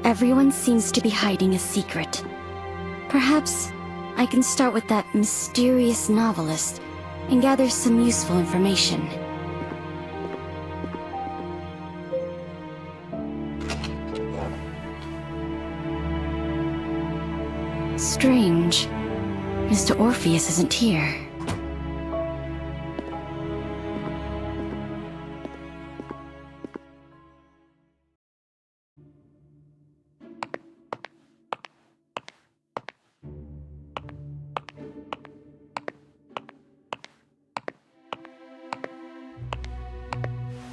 Everyone seems to be hiding a secret. Perhaps I can start with that mysterious novelist and gather some useful information. Strange. Mr. Orpheus isn't here.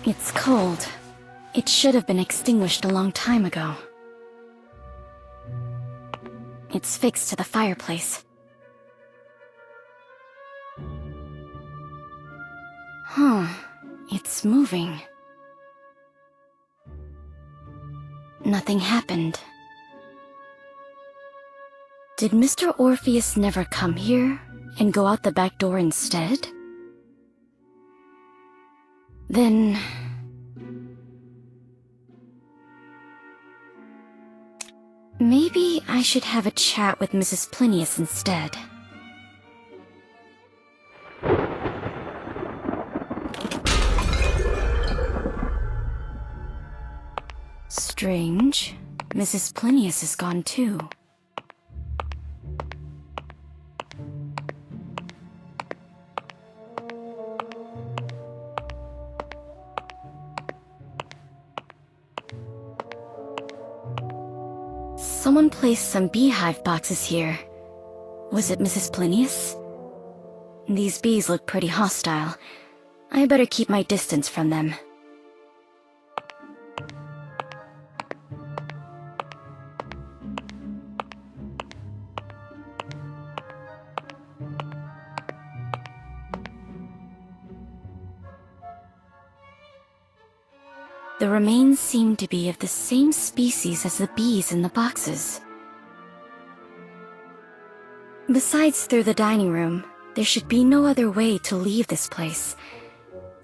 It's cold. It should have been extinguished a long time ago. It's fixed to the fireplace. Huh. It's moving. Nothing happened. Did Mr. Orpheus never come here and go out the back door instead? Then... maybe I should have a chat with Mrs. Plinius instead. Strange. Mrs. Plinius is gone too. Someone placed some beehive boxes here. Was it Mrs. Plinius? These bees look pretty hostile. I better keep my distance from them. The remains seem to be of the same species as the bees in the boxes. Besides through the dining room, there should be no other way to leave this place.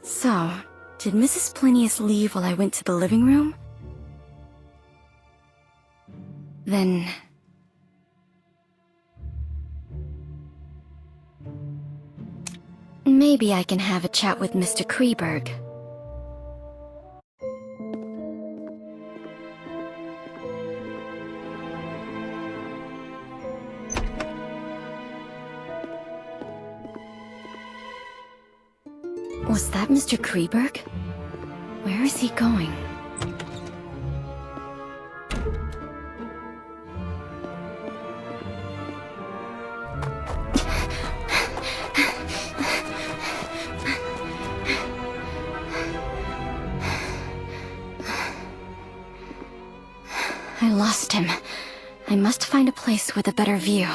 So, did Mrs. Plinius leave while I went to the living room? Then... maybe I can have a chat with Mr. Kreberg. Was that Mr. Kreberg? Where is he going? I lost him. I must find a place with a better view.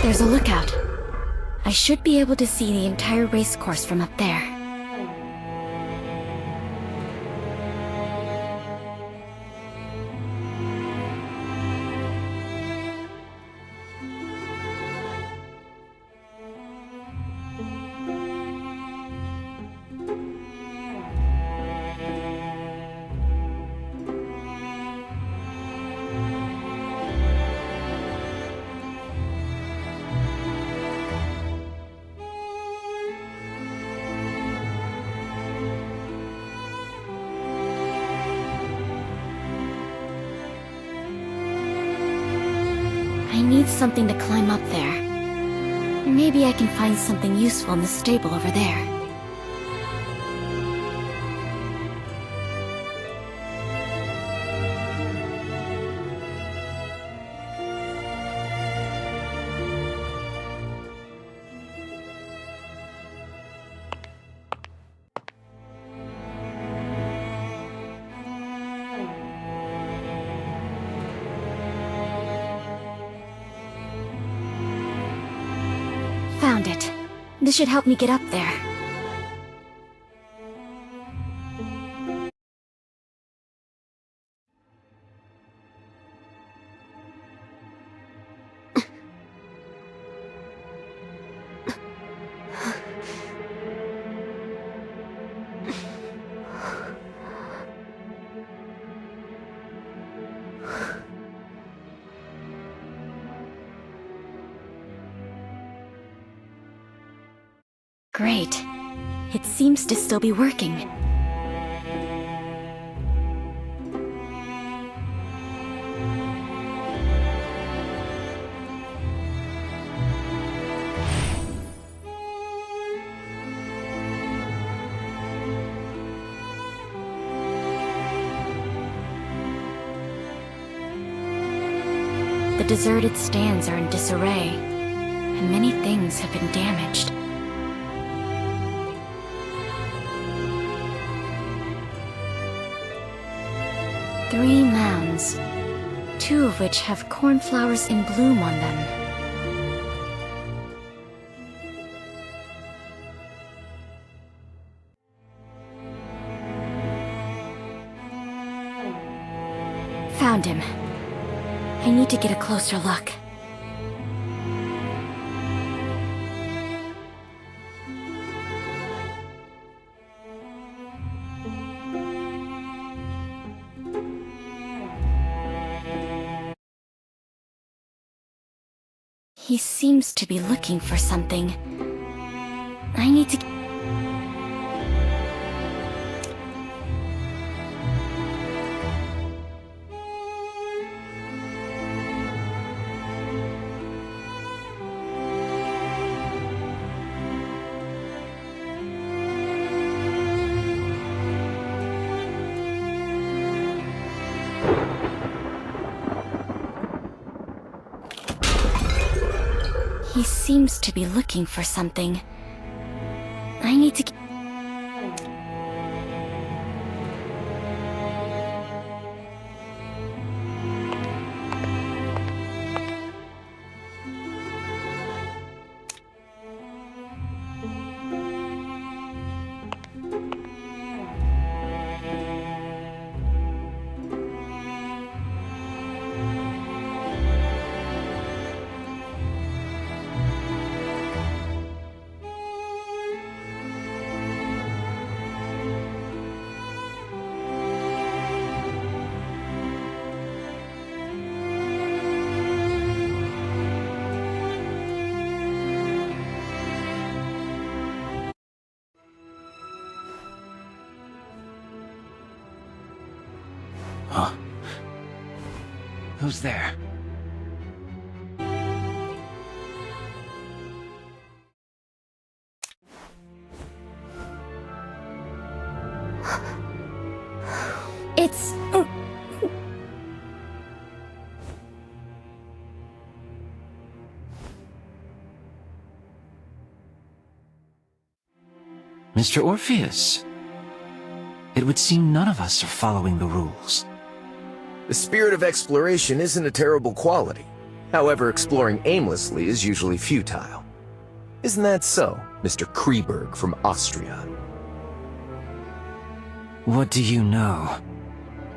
There's a lookout. I should be able to see the entire race course from up there. I need something to climb up there. Maybe I can find something useful in the stable over there. Found it. This should help me get up there. Great. It seems to still be working. The deserted stands are in disarray, and many things have been damaged. Three mounds, two of which have cornflowers in bloom on them. Found him. I need to get a closer look. He seems to be looking for something. I need to... He seems to be looking for something. I need to... Huh. Who's there? It's... Mr. Orpheus. It would seem none of us are following the rules. The spirit of exploration isn't a terrible quality. However, exploring aimlessly is usually futile. Isn't that so, Mr. Kreberg from Austria? What do you know?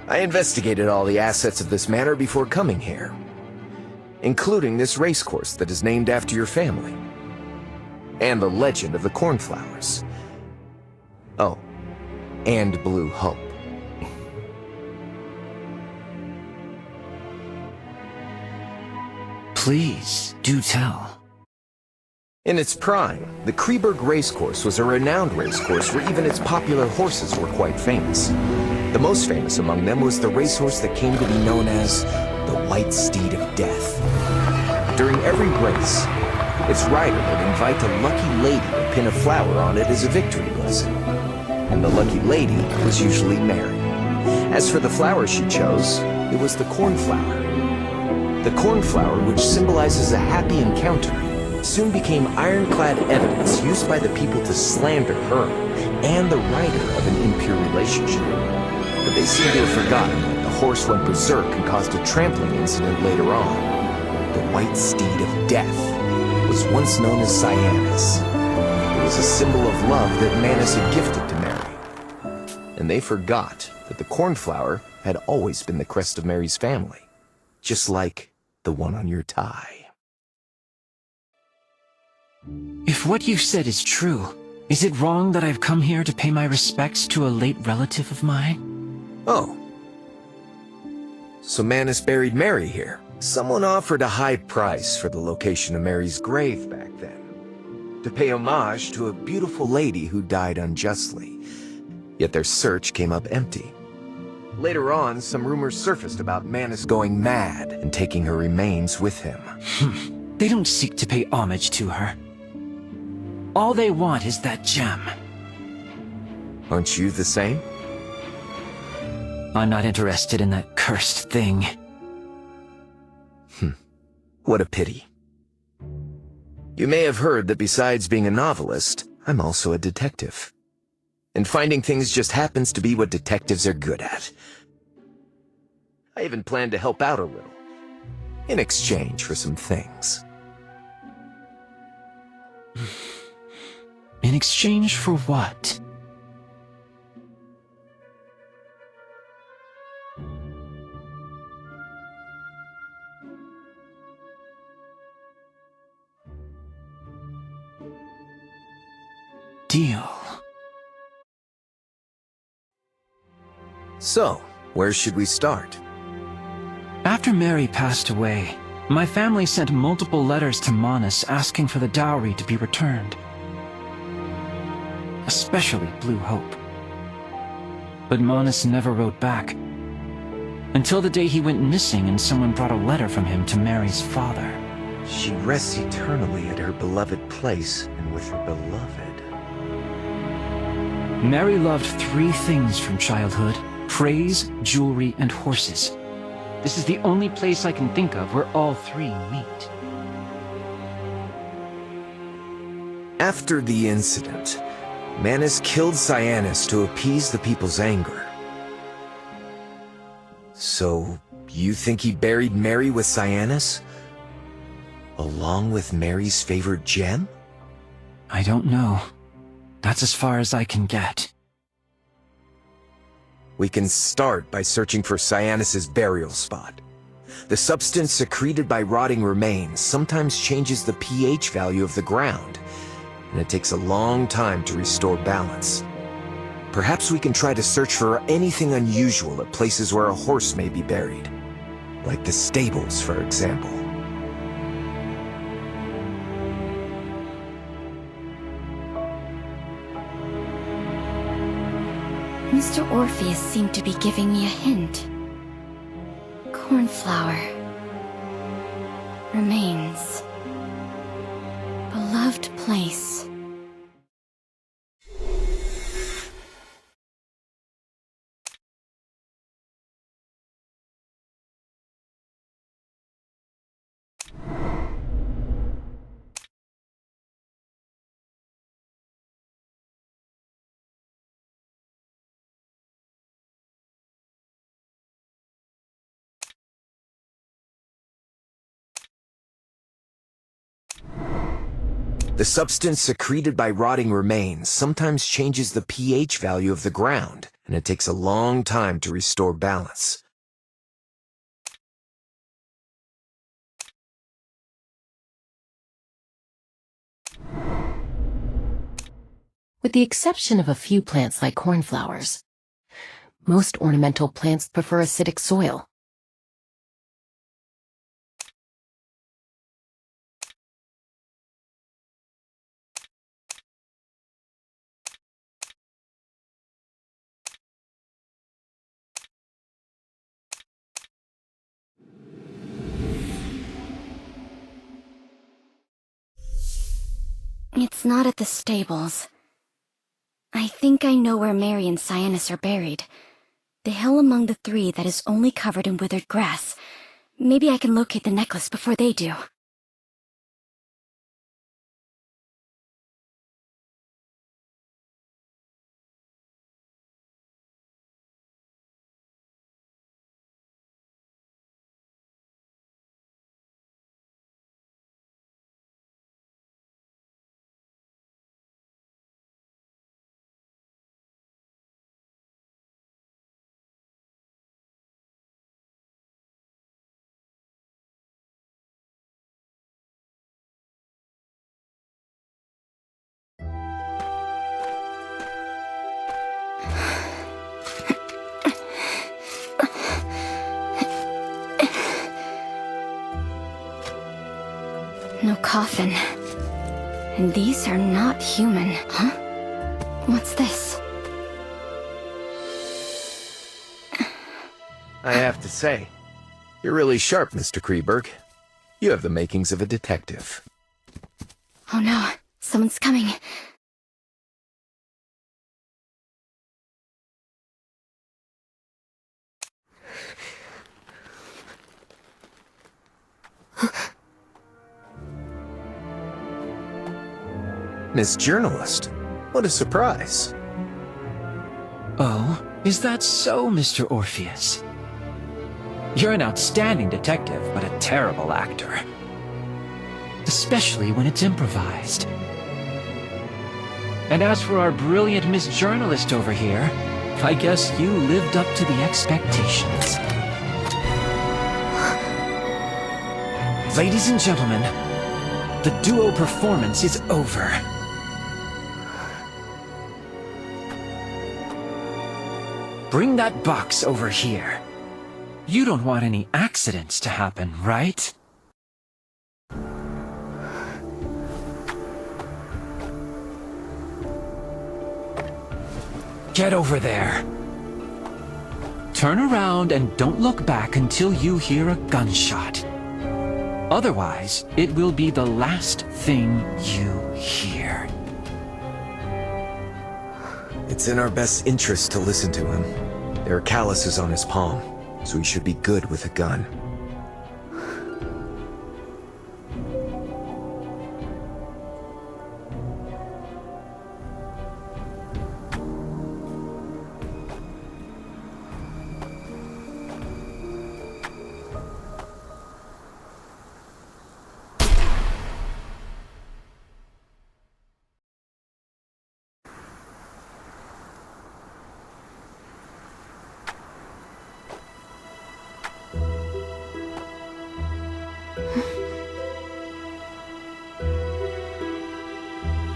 I investigated all the assets of this manor before coming here, including this racecourse that is named after your family, and the legend of the cornflowers. Oh, and Blue Hope. Please, do tell. In its prime, the Kreberg racecourse was a renowned racecourse where even its popular horses were quite famous. The most famous among them was the racehorse that came to be known as the White Steed of Death. During every race, its rider would invite a lucky lady to pin a flower on it as a victory blessing. And the lucky lady was usually Mary. As for the flower she chose, it was the cornflower. The cornflower, which symbolizes a happy encounter, soon became ironclad evidence used by the people to slander her and the rider of an impure relationship. But they seem to have forgotten that the horse went berserk and caused a trampling incident later on. The White Steed of Death was once known as Cyanus. It was a symbol of love that Manus had gifted to Mary. And they forgot that the cornflower had always been the crest of Mary's family, just like the one on your tie. If what you said is true, is it wrong that I've come here to pay my respects to a late relative of mine? Oh. So Manus buried Mary here. Someone offered a high price for the location of Mary's grave back then. to pay homage to a beautiful lady who died unjustly. Yet their search came up empty. Later on, some rumors surfaced about Manus going mad and taking her remains with him. They don't seek to pay homage to her. All they want is that gem. Aren't you the same? I'm not interested in that cursed thing. What a pity. You may have heard that besides being a novelist, I'm also a detective. And finding things just happens to be what detectives are good at. I even plan to help out a little, in exchange for some things. In exchange for what? Deal. So, where should we start? After Mary passed away, my family sent multiple letters to Manus asking for the dowry to be returned. Especially Blue Hope. But Manus never wrote back. Until the day he went missing and someone brought a letter from him to Mary's father. She rests eternally at her beloved place and with her beloved. Mary loved 3 things from childhood: praise, jewelry, and horses. This is the only place I can think of where all 3 meet. After the incident, Manus killed Cyanus to appease the people's anger. So, you think he buried Mary with Cyanus? Along with Mary's favorite gem? I don't know. That's as far as I can get. We can start by searching for Cyanus's burial spot. The substance secreted by rotting remains sometimes changes the pH value of the ground, and it takes a long time to restore balance. Perhaps we can try to search for anything unusual at places where a horse may be buried. Like the stables, for example. Mr. Orpheus seemed to be giving me a hint. Cornflower. Remains. Beloved place. The substance secreted by rotting remains sometimes changes the pH value of the ground, and it takes a long time to restore balance. With the exception of a few plants like cornflowers, most ornamental plants prefer acidic soil. It's not at the stables. I think I know where Mary and Cyanus are buried. The hill among the 3 that is only covered in withered grass. Maybe I can locate the necklace before they do. No coffin. And these are not human, huh? What's this? I have to say, you're really sharp, Mr. Kreberg. You have the makings of a detective. Oh no, someone's coming. Miss Journalist, what a surprise. Oh, is that so, Mr. Orpheus? You're an outstanding detective, but a terrible actor. Especially when it's improvised. And as for our brilliant Miss Journalist over here, I guess you lived up to the expectations. Ladies and gentlemen, the duo performance is over. Bring that box over here. You don't want any accidents to happen, right? Get over there. Turn around and don't look back until you hear a gunshot. Otherwise, it will be the last thing you hear. It's in our best interest to listen to him. There are calluses on his palm, so he should be good with a gun.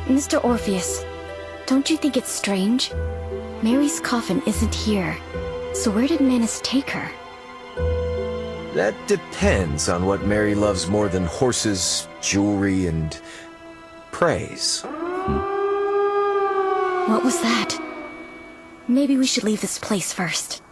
Mr. Orpheus, don't you think it's strange? Mary's coffin isn't here, so where did Manus take her? That depends on what Mary loves more than horses, jewelry, and praise. What was that? Maybe we should leave this place first.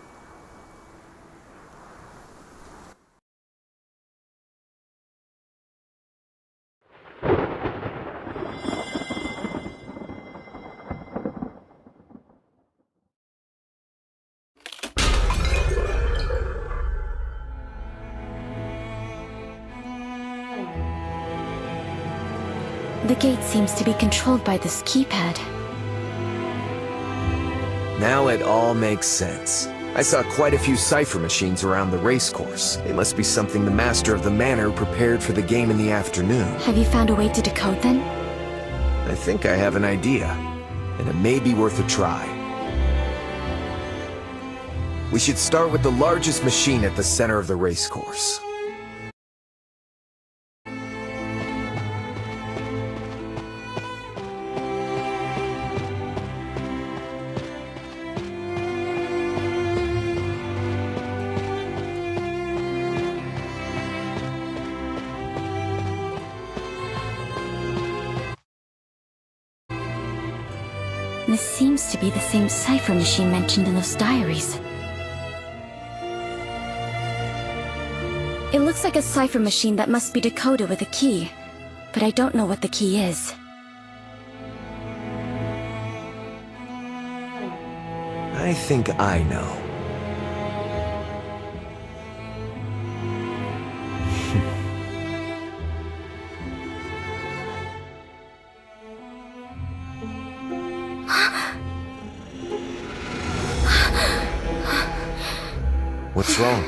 The gate seems to be controlled by this keypad. Now it all makes sense. I saw quite a few cipher machines around the racecourse. It must be something the master of the manor prepared for the game in the afternoon. Have you found a way to decode them? I think I have an idea, and it may be worth a try. We should start with the largest machine at the center of the racecourse. This seems to be the same cipher machine mentioned in those diaries. It looks like a cipher machine that must be decoded with a key, but I don't know what the key is. I think I know. What's wrong?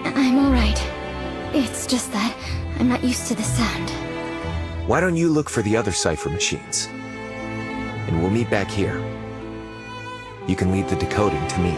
I'm alright. It's just that I'm not used to the sound. Why don't you look for the other cipher machines? And we'll meet back here. You can leave the decoding to me.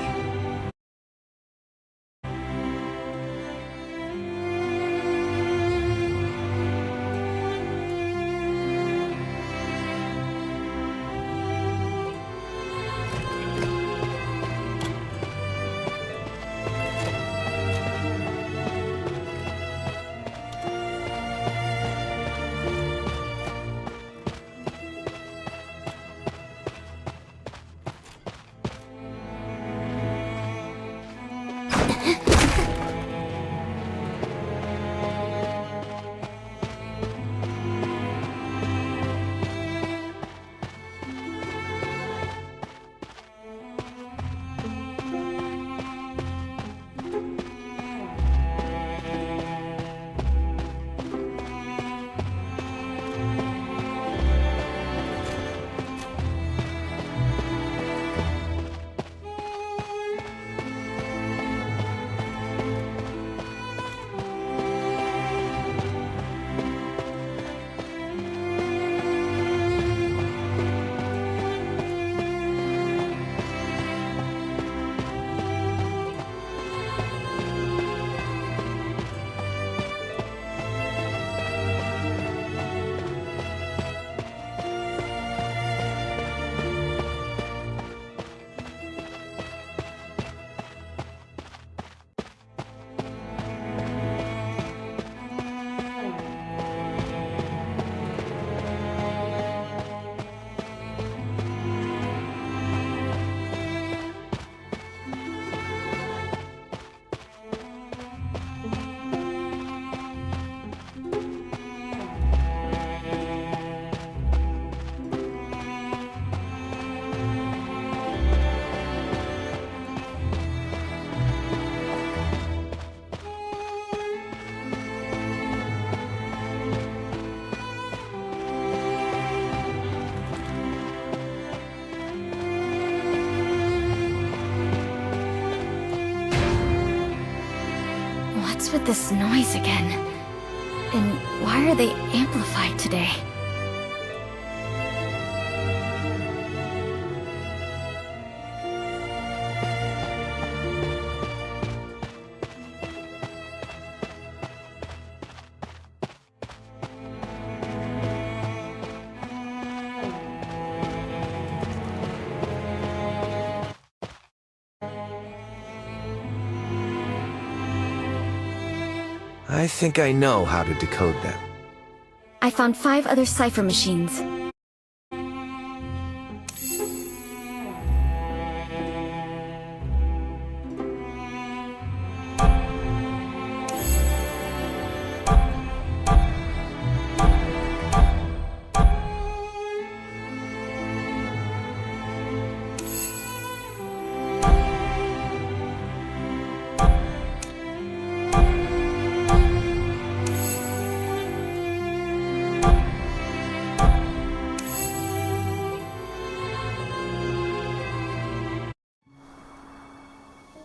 with this noise again? And why are they amplified today? I think I know how to decode them. I found 5 other cipher machines.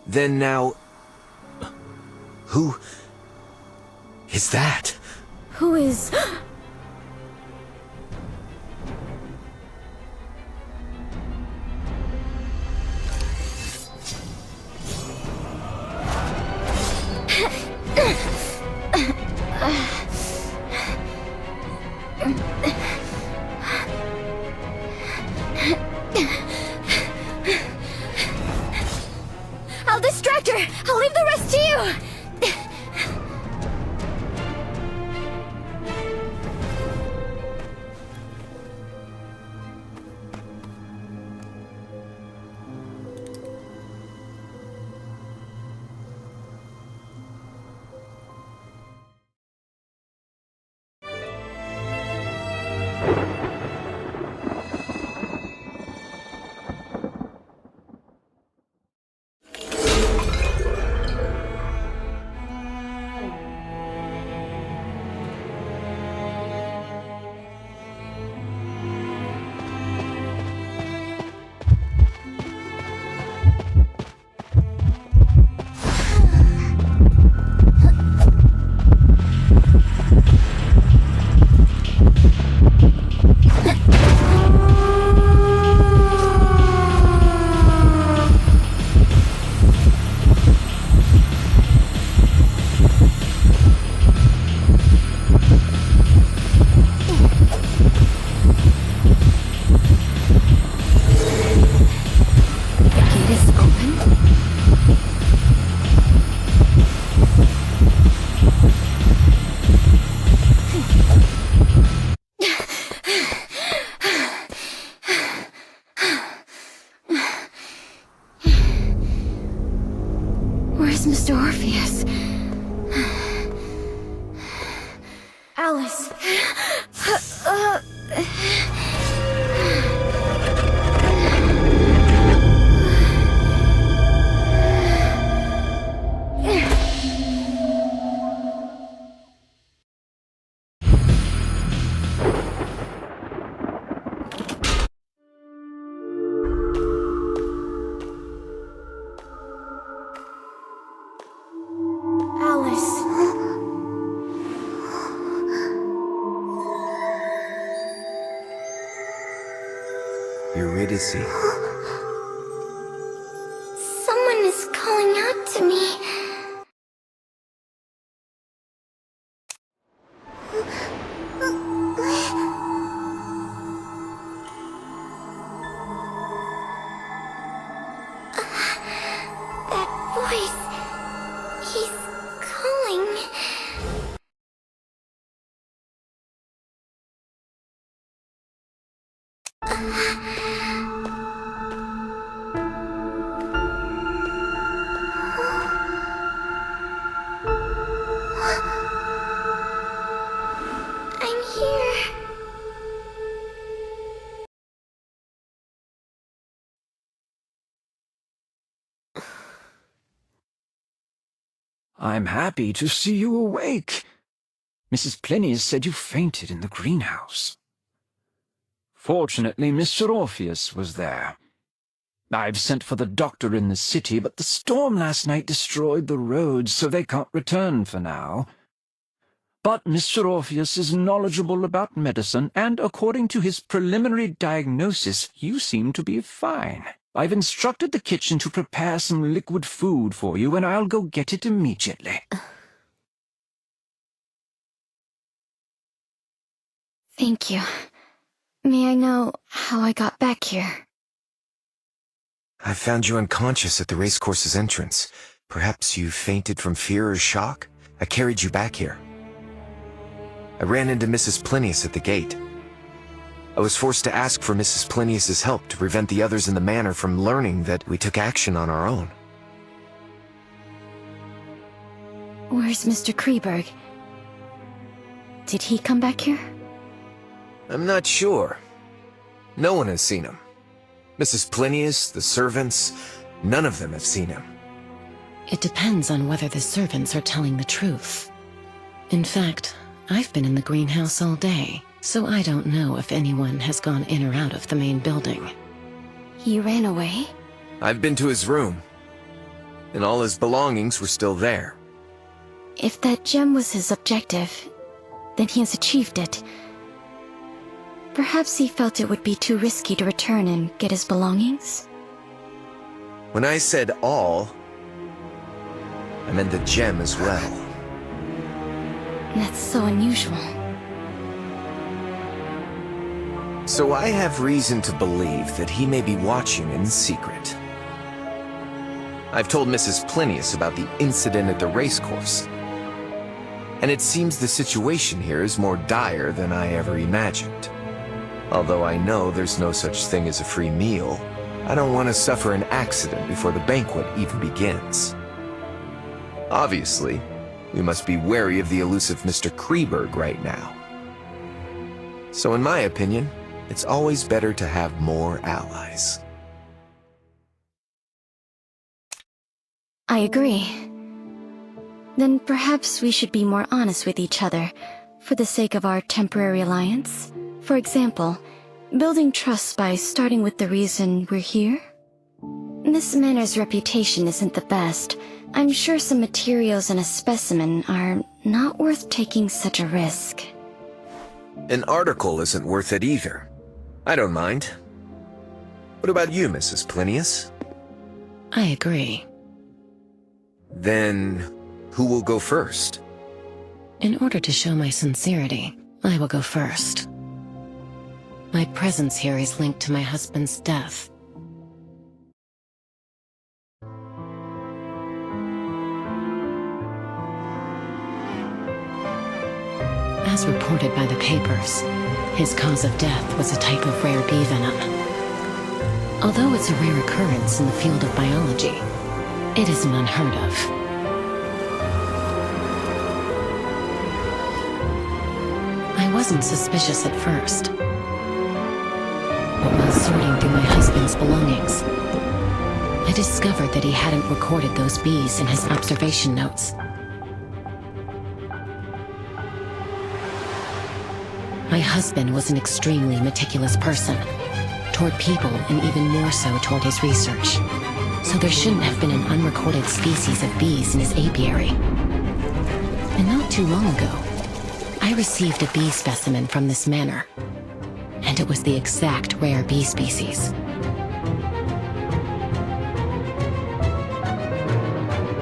Then now... Who... is that? Who is... I'll distract her! I'll leave the rest to you! Where's Mr. Orpheus? Alice. Eurydice. Someone is calling out to me. That voice. He's calling. I'm here. I'm happy to see you awake. Mrs. Pliny said you fainted in the greenhouse. Fortunately, Mr. Orpheus was there. I've sent for the doctor in the city, but the storm last night destroyed the roads, so they can't return for now. But Mr. Orpheus is knowledgeable about medicine, and according to his preliminary diagnosis, you seem to be fine. I've instructed the kitchen to prepare some liquid food for you, and I'll go get it immediately. Thank you. May I know how I got back here? I found you unconscious at the racecourse's entrance. Perhaps you fainted from fear or shock? I carried you back here. I ran into Mrs. Plinius at the gate. I was forced to ask for Mrs. Plinius's help to prevent the others in the manor from learning that we took action on our own. Where's Mr. Kreberg? Did he come back here? I'm not sure. No one has seen him. Mrs. Plinius, the servants, none of them have seen him. It depends on whether the servants are telling the truth. In fact, I've been in the greenhouse all day, so I don't know if anyone has gone in or out of the main building. He ran away? I've been to his room, and all his belongings were still there. If that gem was his objective, then he has achieved it. Perhaps he felt it would be too risky to return and get his belongings? When I said all, I meant the gem as well. That's so unusual. So I have reason to believe that he may be watching in secret. I've told Mrs. Plinius about the incident at the racecourse, and it seems the situation here is more dire than I ever imagined. Although I know there's no such thing as a free meal, I don't want to suffer an accident before the banquet even begins. Obviously, we must be wary of the elusive Mr. Kreberg right now. So in my opinion, it's always better to have more allies. I agree. Then perhaps we should be more honest with each other, for the sake of our temporary alliance. For example, building trust by starting with the reason we're here? This manor's reputation isn't the best. I'm sure some materials and a specimen are not worth taking such a risk. An article isn't worth it either. I don't mind. What about you, Mrs. Plinius? I agree. Then, who will go first? In order to show my sincerity, I will go first. My presence here is linked to my husband's death. As reported by the papers, his cause of death was a type of rare bee venom. Although it's a rare occurrence in the field of biology, it isn't unheard of. I wasn't suspicious at first. But while sorting through my husband's belongings, I discovered that he hadn't recorded those bees in his observation notes. My husband was an extremely meticulous person, toward people and even more so toward his research. So there shouldn't have been an unrecorded species of bees in his apiary. And not too long ago, I received a bee specimen from this manor, and it was the exact rare bee species.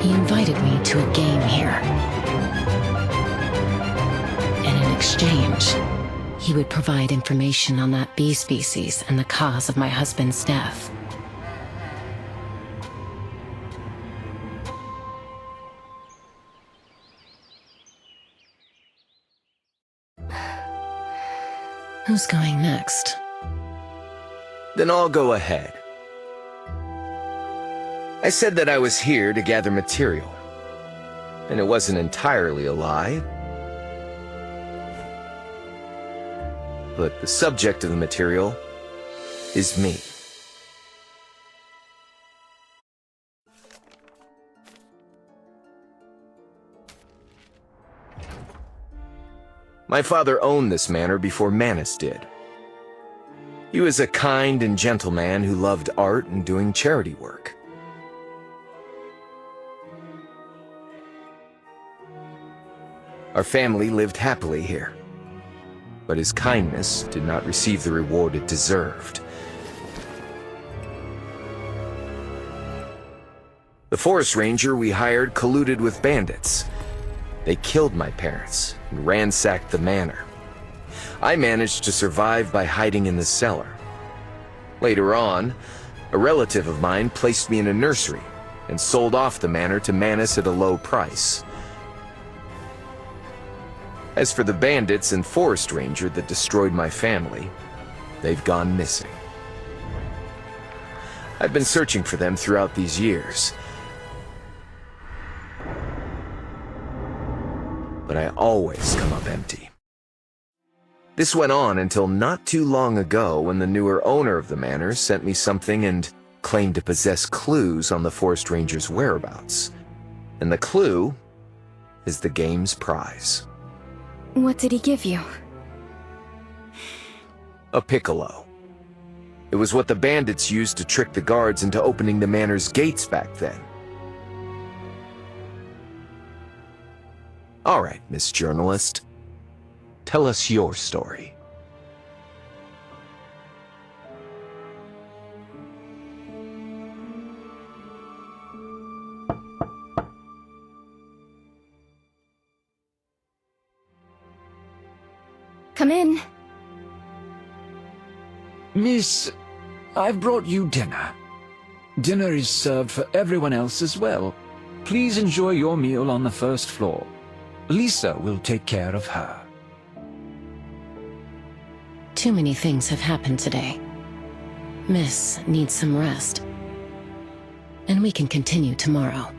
He invited me to a game here. And in exchange, he would provide information on that bee species and the cause of my husband's death. Who's going next? Then I'll go ahead. I said that I was here to gather material, and it wasn't entirely a lie. But the subject of the material is me. My father owned this manor before Manus did. He was a kind and gentle man who loved art and doing charity work. Our family lived happily here, but his kindness did not receive the reward it deserved. The forest ranger we hired colluded with bandits. They killed my parents and ransacked the manor. I managed to survive by hiding in the cellar. Later on, a relative of mine placed me in a nursery and sold off the manor to Manus at a low price. As for the bandits and forest ranger that destroyed my family, they've gone missing. I've been searching for them throughout these years, but I always come up empty. This went on until not too long ago when the newer owner of the manor sent me something and claimed to possess clues on the forest ranger's whereabouts. And the clue is the game's prize. What did he give you? A piccolo. It was what the bandits used to trick the guards into opening the manor's gates back then. All right, Miss Journalist. Tell us your story. Come in. Miss, I've brought you dinner. Dinner is served for everyone else as well. Please enjoy your meal on the first floor. Lisa will take care of her. Too many things have happened today. Miss needs some rest. And we can continue tomorrow.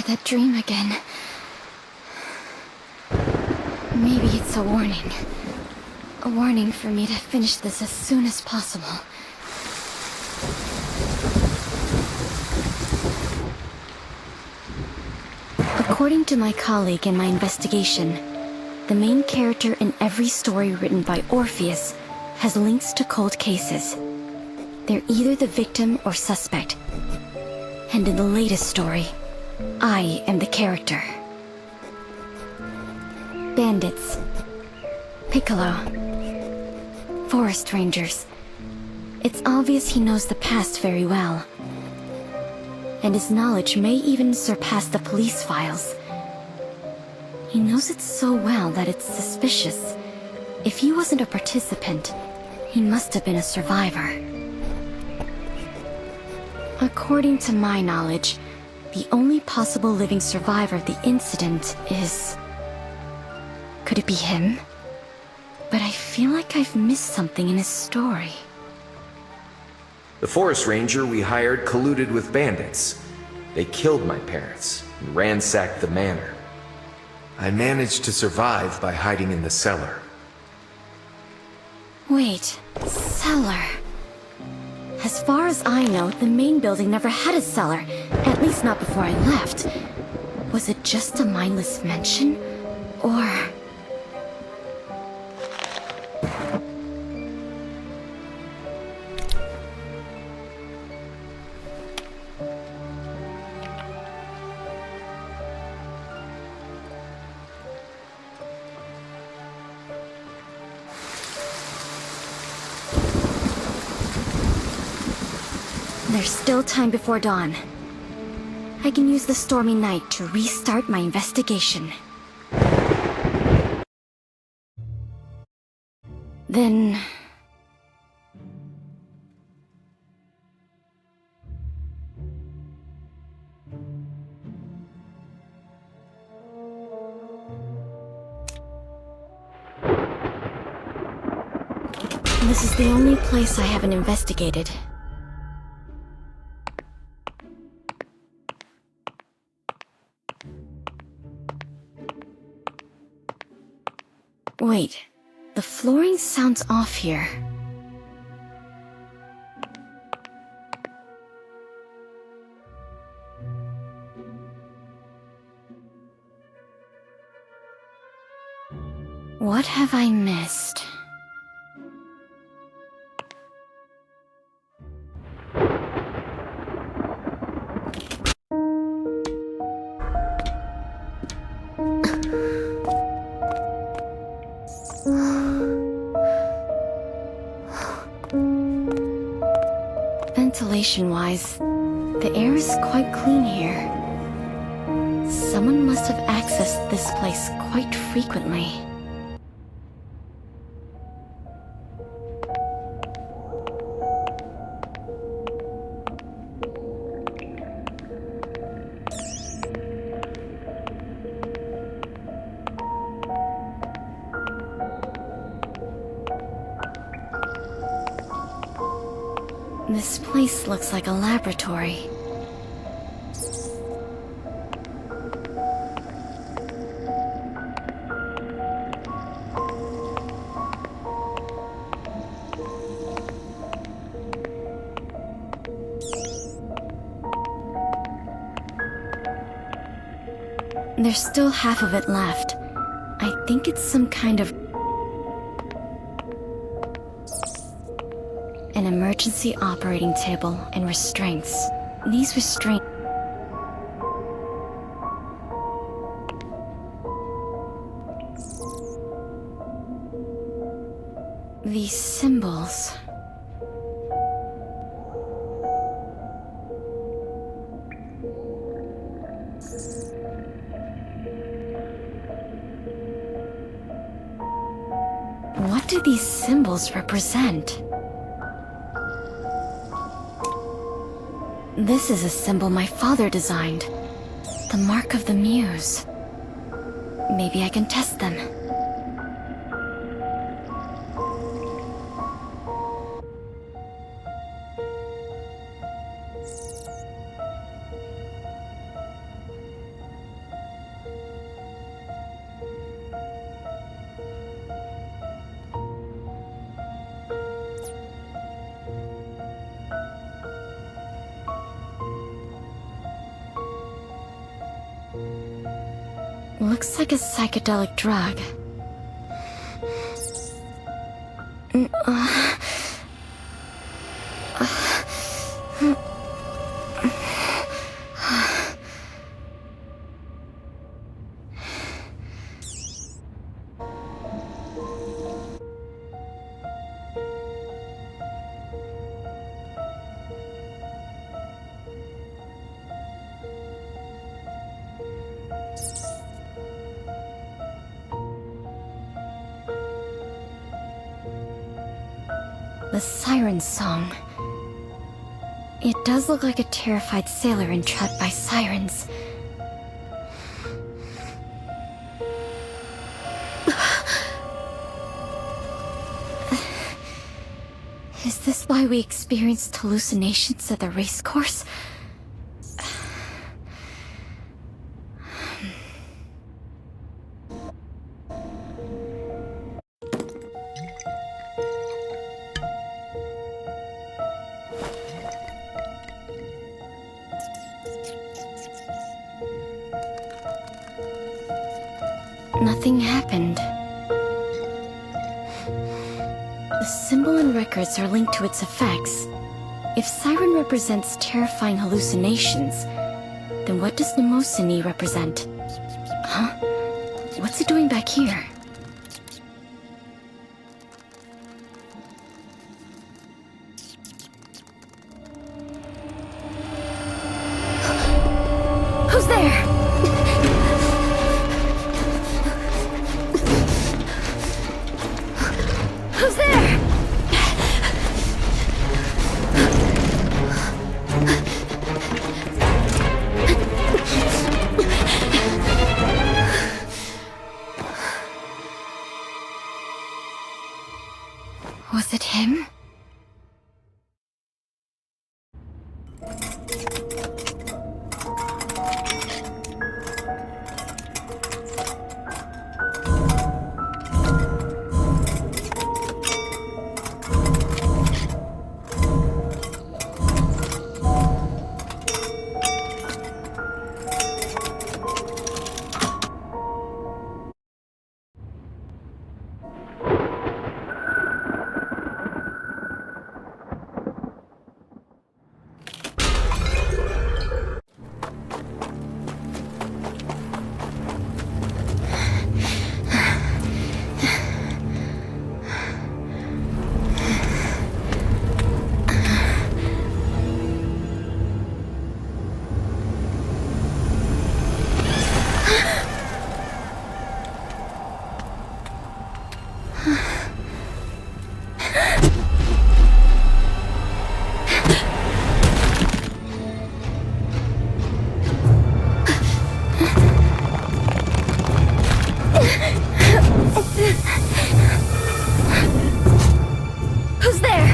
That dream again. Maybe it's a warning. A warning for me to finish this as soon as possible. According to my colleague in my investigation, the main character in every story written by Orpheus has links to cold cases. They're either the victim or suspect. And in the latest story, I am the character. Bandits. Piccolo. Forest rangers. It's obvious he knows the past very well. And his knowledge may even surpass the police files. He knows it so well that it's suspicious. If he wasn't a participant, he must have been a survivor. According to my knowledge, the only possible living survivor of the incident is... Could it be him? But I feel like I've missed something in his story. The forest ranger we hired colluded with bandits. They killed my parents and ransacked the manor. I managed to survive by hiding in the cellar. Wait, cellar. As far as I know, the main building never had a cellar. At least not before I left. Was it just a mindless mention? Or... There's still time before dawn. I can use the stormy night to restart my investigation. Then... this is the only place I haven't investigated. Wait, the flooring sounds off here. What have I missed? Ventilation-wise, the air is quite clean here. Someone must have accessed this place quite frequently. This place looks like a laboratory. There's still half of it left. I think it's some kind of... an emergency operating table and restraints. These restraints... these symbols... what do these symbols represent? This is a symbol my father designed. The mark of the Muse. Maybe I can test them. Looks like a psychedelic drug. The siren song. It does look like a terrified sailor entrapped by sirens. Is this why we experienced hallucinations at the racecourse? Nothing happened. The symbol and records are linked to its effects. If Siren represents terrifying hallucinations, then what does Mnemosyne represent? Huh? What's it doing back here? Who's there? Who's there? Was it him? Who's there?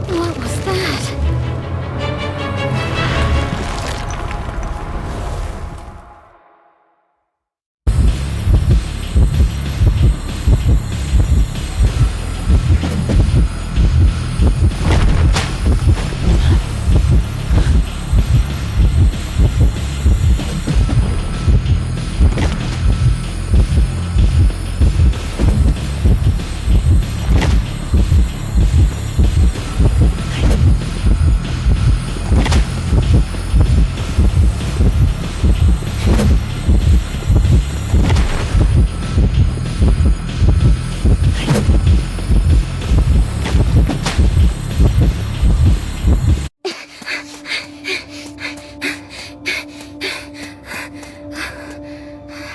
What was that?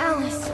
Alice.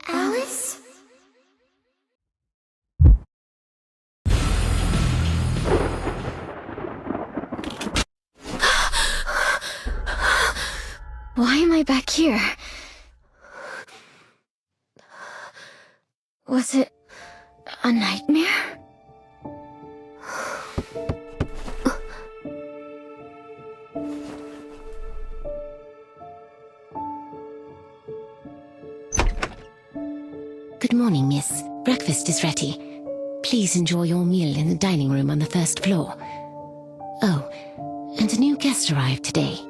Alice? Why am I back here? Was it a nightmare? Good morning, miss. Breakfast is ready. Please enjoy your meal in the dining room on the first floor. Oh, and a new guest arrived today.